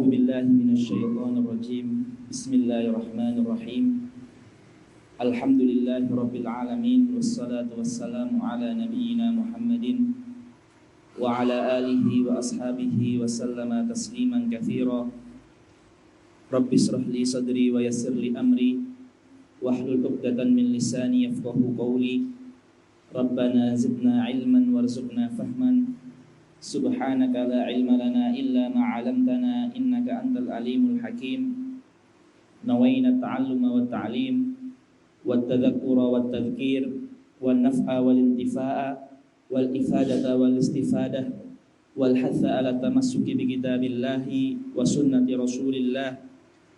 A'udzu billahi minasyaitonir rajim. Bismillahirrahmanirrahim. Alhamdulillahi rabbil alamin wassalatu wassalamu ala nabiyyina Muhammadin wa ala alihi wa ashabihi wa sallama tasliman katsira. Rabbi shrah li sadri wa yassir li amri wahlul 'uqdatam min lisani yafqahu qawli. Rabbana zidna ilman warzuqna fahman. Subhanaka la ilma lana illa ma 'allamtana innaka antal alimul hakim. Nawayna ta'alluma wat ta'lim wat tadhakkura wat tadhkir wan naf'a wal intifa'a wal ifadata wal istifadah wal hatha ala tamassuki bi kitabillahi wa sunnati rasulillah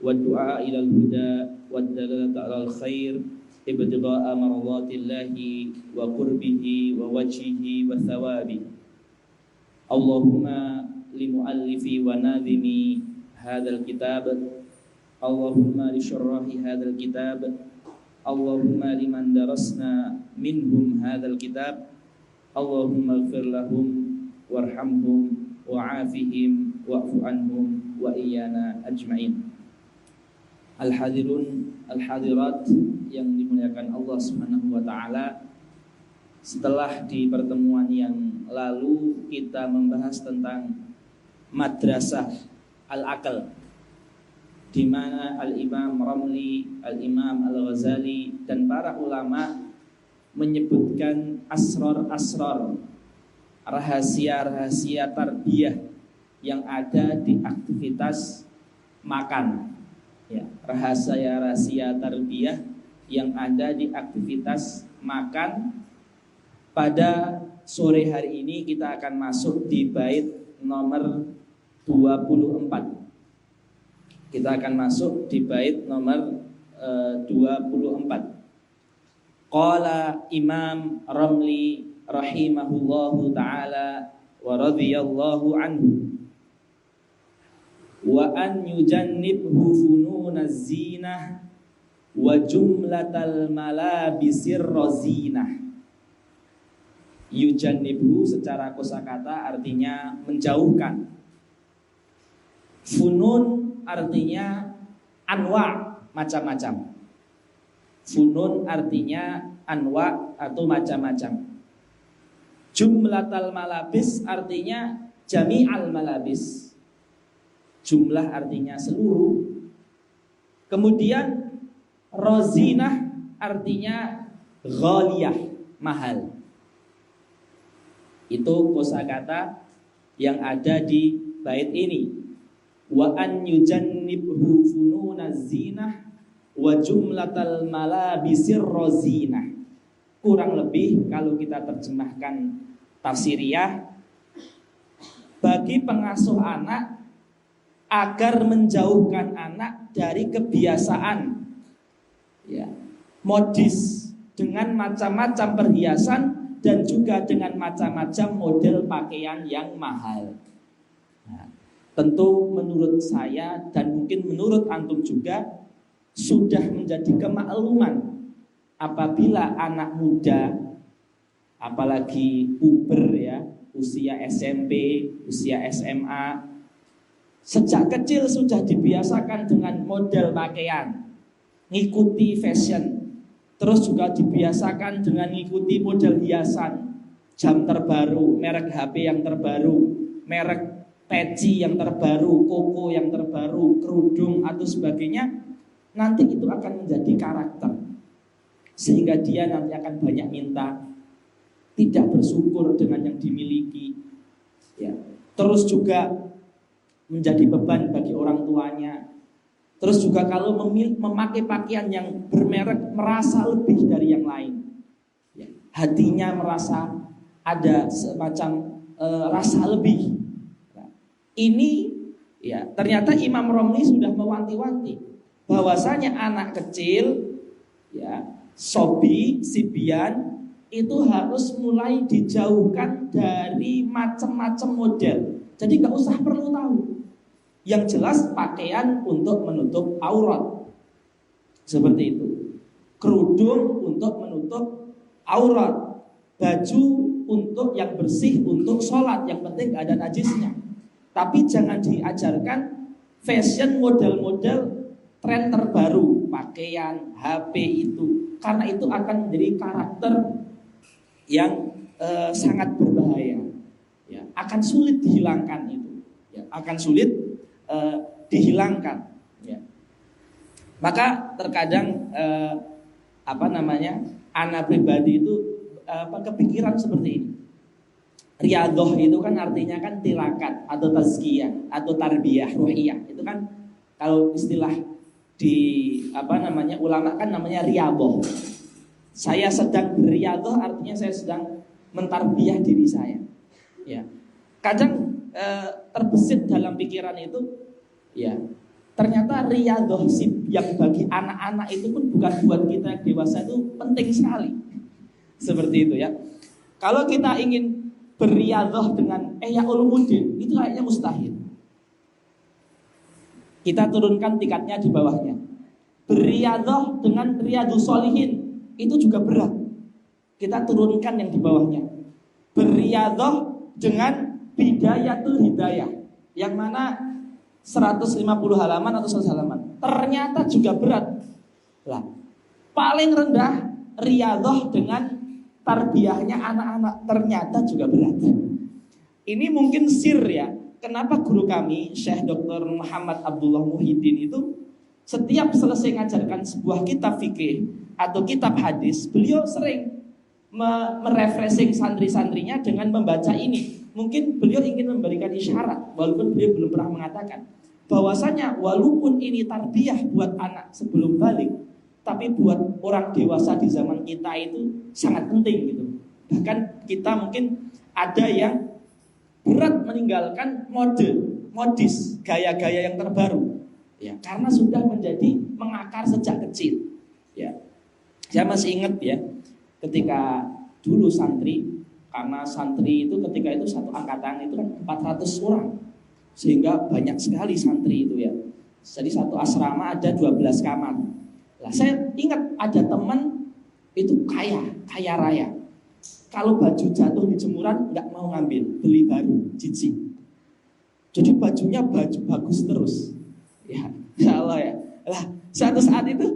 wad du'a ila al huda wad dalalata ala al khair ibtigha'a mardatillahi wa qurbihi wa wajhihi wa thawabihi. Allahumma li muallifi wa nadhimi hadzal kitab, Allahumma li syarrahi hadzal kitab, Allahumma liman darasna minhum hadzal kitab, Allahumma ighfir lahum warhamhum wa'afihim wa'fu anhum wa iyyana ajma'in. Al-hadirun al-hadirat yang dimuliakan Allah Subhanahu wa taala. Setelah di pertemuan yang lalu kita membahas tentang madrasah al-aql, di mana Al-Imam Ramli, Al-Imam Al-Ghazali dan para ulama menyebutkan asrar-asrar, rahasia-rahasia tarbiyah yang ada di aktivitas makan. Ya, rahasia-rahasia tarbiyah yang ada di aktivitas makan. Pada sore hari ini kita akan masuk di bait nomor 24. Kita akan masuk di bait nomor 24. Qala Imam Ramli rahimahullahu ta'ala wa radhiyallahu anhu, wa an yujannibhu fununaz zinah wa jumlatal malabisir razinah. Yujannibhu secara kosakata artinya menjauhkan. Funun artinya anwa, macam-macam. Funun artinya anwa atau macam-macam. Jumlatal malabis artinya jami'al malabis. Jumlah artinya seluruh. Kemudian rozinah artinya ghaliyah, mahal. Itu kosakata yang ada di bait ini. Wa an yujannibhu fununaz zinah wa jumlatal malabisir razinah. Kurang lebih kalau kita terjemahkan tafsiriyah, bagi pengasuh anak agar menjauhkan anak dari kebiasaan ya, modis dengan macam-macam perhiasan dan juga dengan macam-macam model pakaian yang mahal. Nah, tentu menurut saya dan mungkin menurut antum juga sudah menjadi kemakluman apabila anak muda, apalagi puber ya, usia SMP, usia SMA, sejak kecil sudah dibiasakan dengan model pakaian, ngikuti fashion. Terus juga dibiasakan dengan mengikuti model hiasan, jam terbaru, merek HP yang terbaru, merek peci yang terbaru, koko yang terbaru, kerudung atau sebagainya. Nanti itu akan menjadi karakter, sehingga dia nanti akan banyak minta, tidak bersyukur dengan yang dimiliki ya. Terus juga menjadi beban bagi orang tuanya. Terus juga kalau memakai pakaian yang bermerek merasa lebih dari yang lain ya, hatinya merasa ada semacam rasa lebih. Nah, ini ya ternyata Imam Romli sudah mewanti-wanti bahwasanya anak kecil ya, sobi, sibian itu harus mulai dijauhkan dari macam-macam model. Jadi gak usah perlu tahu. Yang jelas pakaian untuk menutup aurat, seperti itu. Kerudung untuk menutup aurat, baju untuk yang bersih untuk sholat, yang penting gak ada najisnya. Tapi jangan diajarkan fashion, model-model tren terbaru, pakaian, HP itu. Karena itu akan menjadi karakter yang sangat berbahaya. Ya, akan sulit dihilangkan itu. Ya, akan sulit dihilangkan. Ya. Maka terkadang anak pribadi itu kepikiran seperti ini. Riyadhah itu kan artinya kan tirakat atau tazkiyah atau tarbiyah ruhiyah. Itu kan kalau istilah di ulama kan namanya riyadhah. Saya sedang berriyadhah artinya saya sedang mentarbiyah diri saya. Ya. Kadang terbesit dalam pikiran itu, ya. Ternyata riyadhah yang bagi anak-anak itu pun bukan buat kita dewasa itu penting sekali. Seperti itu ya. Kalau kita ingin berriyadhah dengan Ihya Ulumuddin, itu kayaknya mustahil. Kita turunkan tingkatnya di bawahnya. Berriyadhah dengan Riyadhus Shalihin, itu juga berat. Kita turunkan yang di bawahnya. Berriyadhah dengan Bidayatul Hidayah, yang mana 150 halaman atau 100 halaman. Ternyata juga berat. Lah, paling rendah riyadhah dengan tarbiyahnya anak-anak, ternyata juga berat. Ini mungkin sir ya, kenapa guru kami Syekh Dr. Muhammad Abdullah Muhyiddin itu setiap selesai mengajarkan sebuah kitab fikih atau kitab hadis, beliau sering merefreshing santri-santrinya dengan membaca ini. Mungkin beliau ingin memberikan isyarat, walaupun beliau belum pernah mengatakan, bahwasanya walaupun ini tarbiyah buat anak sebelum balik, tapi buat orang dewasa di zaman kita itu sangat penting gitu. Bahkan kita mungkin ada yang berat meninggalkan modis, gaya-gaya yang terbaru, ya, karena sudah menjadi mengakar sejak kecil. Ya, saya masih ingat ya, ketika dulu santri, karena santri itu ketika itu satu angkatan itu kan 400 orang, sehingga banyak sekali santri itu ya. Jadi satu asrama ada 12 kamar. Lah, saya ingat ada teman itu kaya raya. Kalau baju jatuh di jemuran nggak mau ngambil, beli baru, jijik. Jadi bajunya baju bagus terus. Ya, insya Allah ya. Lah, suatu saat itu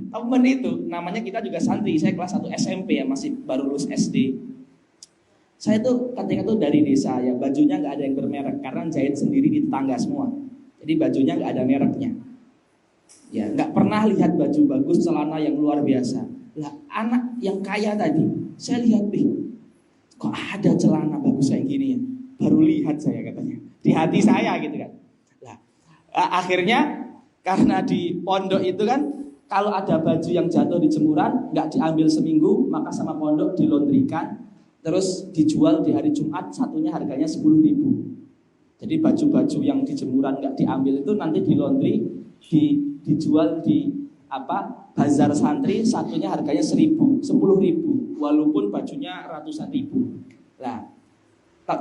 teman itu, namanya kita juga santri, saya kelas 1 SMP ya, masih baru lulus SD. Saya tuh ketika itu dari desa ya, bajunya nggak ada yang bermerek karena jahit sendiri di tetangga semua. Jadi bajunya nggak ada mereknya. Ya, nggak pernah lihat baju bagus, celana yang luar biasa. Lah, anak yang kaya tadi, saya lihat, kok ada celana bagus kayak gini ya? Baru lihat saya katanya. Di hati saya gitu kan. Lah, akhirnya karena di pondok itu kan, kalau ada baju yang jatuh di jemuran, nggak diambil seminggu, maka sama pondok dilondrikan, terus dijual di hari Jumat, satunya harganya 10.000. Jadi baju-baju yang di jemuran nggak diambil itu nanti dilondri, dijual di bazar santri, satunya harganya 10.000, walaupun bajunya ratusan ribu. Nah,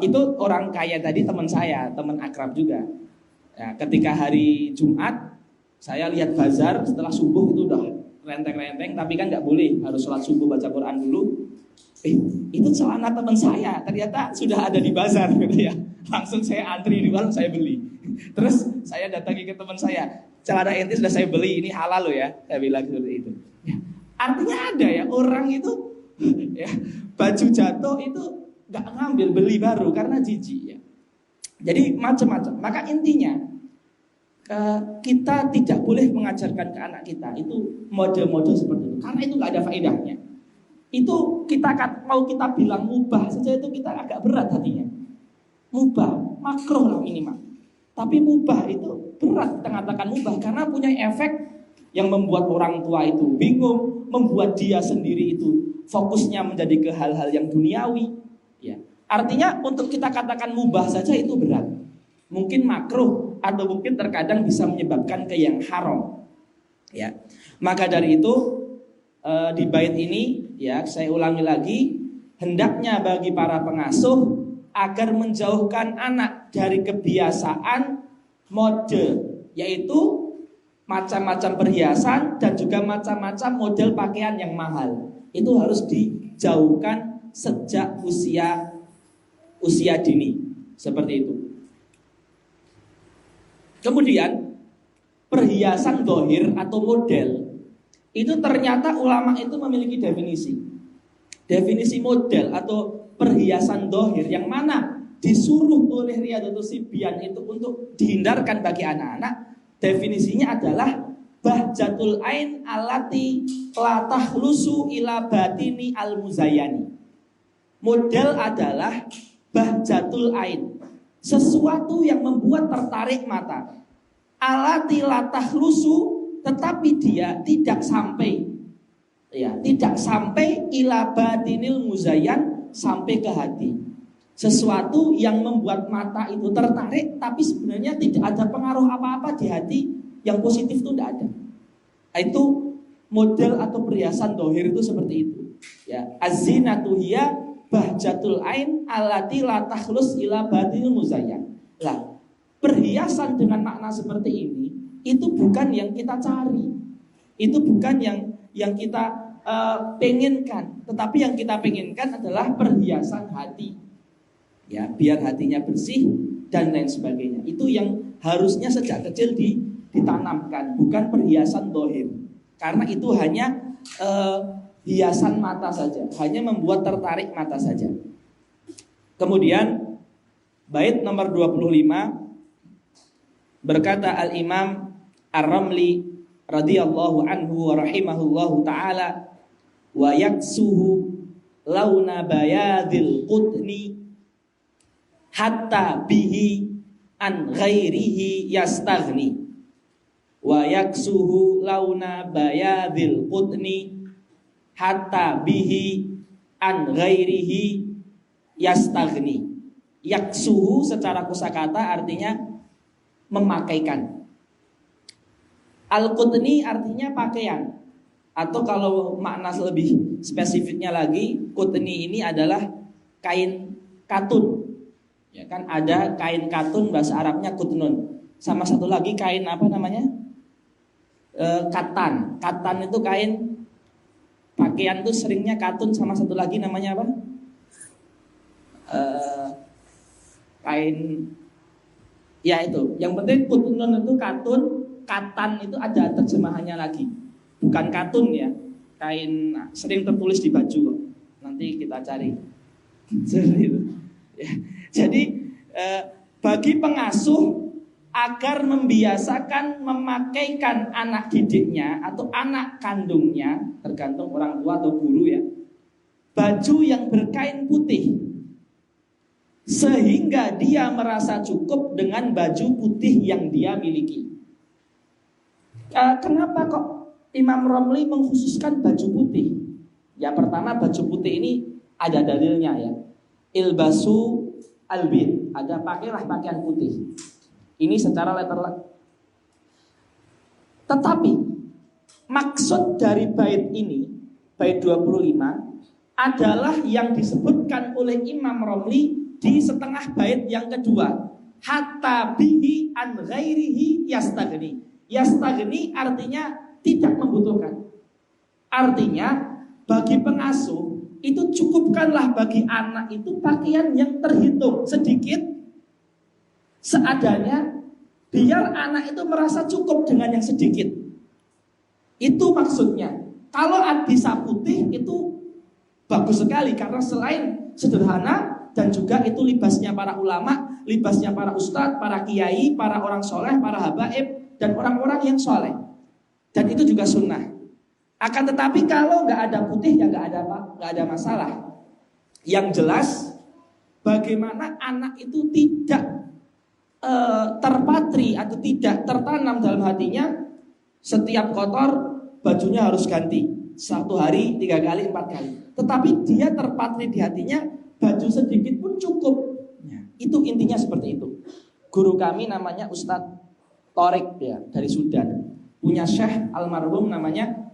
itu orang kaya tadi teman saya, teman akrab juga. Nah, ketika hari Jumat saya lihat bazar setelah subuh itu udah renteng-renteng, tapi kan nggak boleh, harus sholat subuh baca Quran dulu. Itu celana teman saya ternyata sudah ada di bazar gitu ya. Langsung saya antri di warung, saya beli. Terus saya datangi ke teman saya, celana ente sudah saya beli, ini halal loh ya, saya bilang seperti itu. Ya, artinya ada ya orang itu ya, baju jatuh itu nggak ngambil, beli baru karena jijik ya. Jadi macam-macam. Maka intinya kita tidak boleh mengajarkan ke anak kita itu mode-mode seperti itu, karena itu nggak ada faedahnya. Itu mau kita bilang mubah saja itu kita agak berat hatinya. Mubah, makruh lah minimal. Tapi mubah itu berat kita katakan mubah karena punya efek yang membuat orang tua itu bingung, membuat dia sendiri itu fokusnya menjadi ke hal-hal yang duniawi. Ya. Artinya untuk kita katakan mubah saja itu berat. Mungkin makruh atau mungkin terkadang bisa menyebabkan ke yang haram. Ya. Maka dari itu di bait ini ya saya ulangi lagi, hendaknya bagi para pengasuh agar menjauhkan anak dari kebiasaan mode, yaitu macam-macam perhiasan dan juga macam-macam model pakaian yang mahal. Itu harus dijauhkan sejak usia dini. Seperti itu. Kemudian perhiasan dohir atau model itu ternyata ulama itu memiliki definisi. Definisi model atau perhiasan dohir yang mana disuruh oleh Riyadhatus Sibyan itu untuk dihindarkan bagi anak-anak. Definisinya adalah bahjatul ain alati la tahlusu ila batini al muzayyani. Model adalah bahjatul ain, sesuatu yang membuat tertarik mata. Alati la tahlusu, tetapi dia tidak sampai, ya, tidak sampai ila batinil muzayyan, sampai ke hati. Sesuatu yang membuat mata itu tertarik, tapi sebenarnya tidak ada pengaruh apa-apa di hati. Yang positif itu tidak ada. Itu model atau perhiasan dohir itu seperti itu. Ya, az-zinatu hiya bahjatul ain allati la takhlus ila batinil muzayyan. Lah, perhiasan dengan makna seperti ini itu bukan yang kita cari. Itu bukan yang kita pengenkan, tetapi yang kita pengenkan adalah perhiasan hati. Ya, biar hatinya bersih dan lain sebagainya. Itu yang harusnya sejak kecil ditanamkan, bukan perhiasan dohir. Karena itu hanya hiasan mata saja, hanya membuat tertarik mata saja. Kemudian bait nomor 25 berkata Al-Imam Ar-Ramli radhiyallahu anhu wa rahimahullahu ta'ala, wa yaksuhu launa bayadil qutni hatta bihi an ghairihi yastaghni. Wa yaksuhu launa bayadil qutni hatta bihi an ghairihi yastaghni. Yaksuhu secara kosakata artinya memakaikan. Al-qutni artinya pakaian. Atau kalau makna lebih spesifiknya lagi, qutni ini adalah kain katun. Ya kan, ada kain katun, bahasa Arabnya kutnun. Sama satu lagi kain apa namanya? Katan. Katan itu kain pakaian tuh seringnya katun, sama satu lagi namanya apa? Kain, ya itu. Yang penting kutnun itu katun, katan itu ada terjemahannya lagi. Bukan katun ya. Kain sering tertulis di baju kok. Nanti kita cari. Jadi bagi pengasuh agar membiasakan memakaikan anak didiknya atau anak kandungnya, tergantung orang tua atau guru ya, baju yang berkain putih, sehingga dia merasa cukup dengan baju putih yang dia miliki. Kenapa kok Imam Romli mengkhususkan baju putih? Ya, pertama, baju putih ini ada dalilnya ya. Ilbasu albid, ada pakailah pakaian putih. Ini secara letterlek. Tetapi maksud dari bait ini, bait 25, adalah yang disebutkan oleh Imam Romli di setengah bait yang kedua. Hatta bihi an ghairihi yastaghni. Yastaghni artinya tidak membutuhkan. Artinya bagi pengasuh itu cukupkanlah bagi anak itu pakaian yang terhitung sedikit, seadanya, biar anak itu merasa cukup dengan yang sedikit. Itu maksudnya. Kalau bisa putih itu bagus sekali, karena selain sederhana dan juga itu libasnya para ulama, libasnya para ustadz, para kiai, para orang soleh, para habaib, dan orang-orang yang soleh. Dan itu juga sunnah. Akan tetapi kalau nggak ada putih ya nggak ada masalah. Yang jelas bagaimana anak itu tidak terpatri atau tidak tertanam dalam hatinya setiap kotor bajunya harus ganti 1 hari 3 kali 4 kali. Tetapi dia terpatri di hatinya baju sedikit pun cukup. Itu intinya seperti itu. Guru kami namanya Ustadz Torik ya, dari Sudan. Punya Syekh almarhum namanya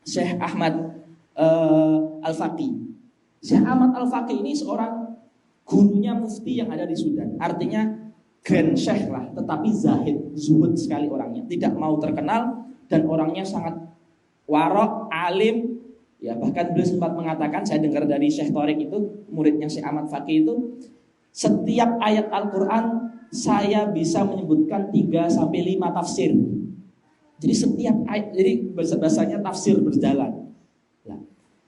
Syekh Ahmad Al-Faqih. Syekh Ahmad Al-Faqih ini seorang gurunya mufti yang ada di Sudan. Artinya grand syekh lah, tetapi zahid, zuhud sekali orangnya. Tidak mau terkenal dan orangnya sangat warok, alim. Ya, bahkan beliau sempat mengatakan, saya dengar dari Syekh Torik itu, muridnya Syekh Ahmad Faqih itu, setiap ayat Al-Quran saya bisa menyebutkan 3 sampai 5 tafsir. Jadi setiap ayat, jadi bahasanya tafsir berjalan. Ya.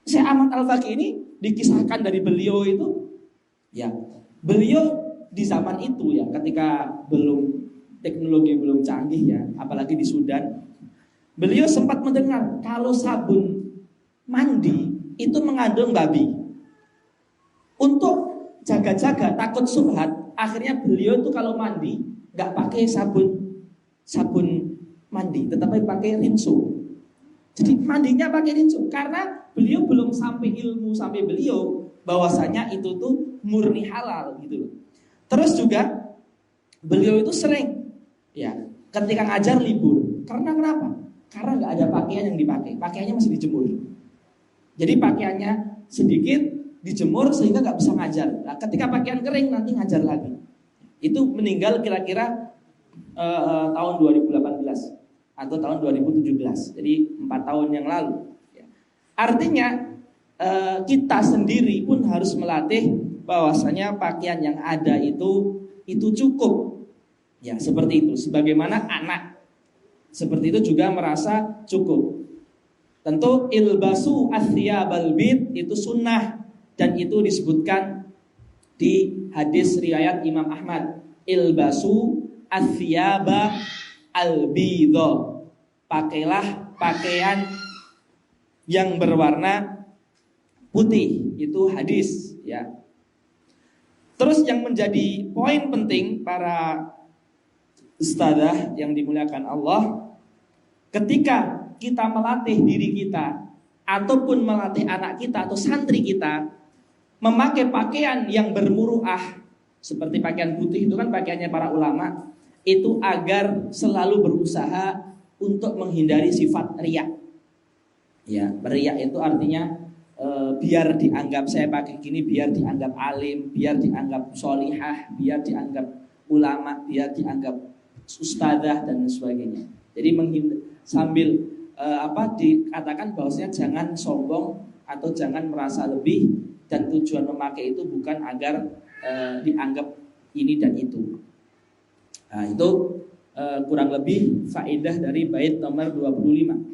Syekh Ahmad Al-Faqih ini dikisahkan dari beliau itu, ya, beliau di zaman itu ya, ketika teknologi belum canggih ya, apalagi di Sudan, beliau sempat mendengar kalau sabun mandi itu mengandung babi. Untuk jaga-jaga takut subhat, akhirnya beliau tuh kalau mandi nggak pakai sabun mandi, tetapi pakai rinso. Jadi mandinya pakai rinso karena beliau belum sampai ilmu sampai beliau bahwasanya itu tuh murni halal gitu loh. Terus juga beliau itu sering ya ketika ngajar libur. Karena kenapa? Karena nggak ada pakaian yang dipakai, pakaiannya masih dijemur. Jadi pakaiannya sedikit dijemur sehingga nggak bisa ngajar. Nah, ketika pakaian kering nanti ngajar lagi. Itu meninggal kira-kira tahun 2018 atau tahun 2017. Jadi 4 tahun yang lalu. Artinya kita sendiri pun harus melatih bahwasanya pakaian yang ada itu cukup. Ya, seperti itu. Sebagaimana anak seperti itu juga merasa cukup. Tentu ilbasu athiyabal bid itu sunnah dan itu disebutkan di hadis riwayat Imam Ahmad. Ilbasu athiyaba albidho. Pakailah pakaian yang berwarna putih, itu hadis ya. Terus yang menjadi poin penting para ustadzah yang dimuliakan Allah, ketika kita melatih diri kita ataupun melatih anak kita atau santri kita memakai pakaian yang bermuruah seperti pakaian putih, itu kan pakaiannya para ulama, itu agar selalu berusaha untuk menghindari sifat riya. Ya, riya itu artinya biar dianggap saya pakai gini, biar dianggap alim, biar dianggap sholihah, biar dianggap ulama, biar dianggap ustadzah dan sebagainya. Jadi sambil dikatakan bahwasanya jangan sombong atau jangan merasa lebih, dan tujuan memakai itu bukan agar dianggap ini dan itu. Nah, itu kurang lebih faedah dari bait nomor 25.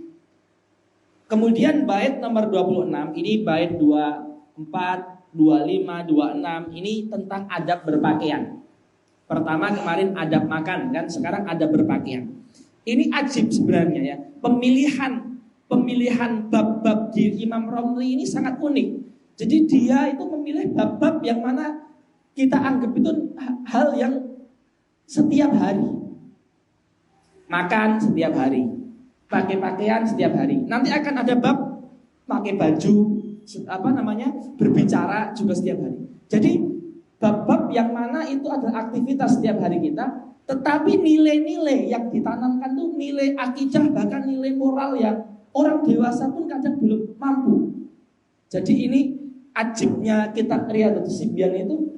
Kemudian bait nomor 26 ini bait 24, 25, 26 ini tentang adab berpakaian. Pertama kemarin adab makan kan, sekarang adab berpakaian. Ini ajib sebenarnya ya. Pemilihan bab-bab di Imam Romli ini sangat unik. Jadi dia itu memilih bab-bab yang mana kita anggap itu hal yang setiap hari. Makan setiap hari, pakai pakaian setiap hari. Nanti akan ada bab pakai baju, berbicara juga setiap hari. Jadi bab-bab yang mana itu adalah aktivitas setiap hari kita, tetapi nilai-nilai yang ditanamkan tuh nilai akidah, bahkan nilai moral yang orang dewasa pun kadang belum mampu. Jadi ini ajibnya kitab Riyadhus Shibyan itu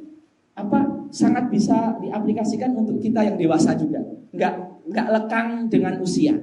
sangat bisa diaplikasikan untuk kita yang dewasa juga. Enggak lekang dengan usia.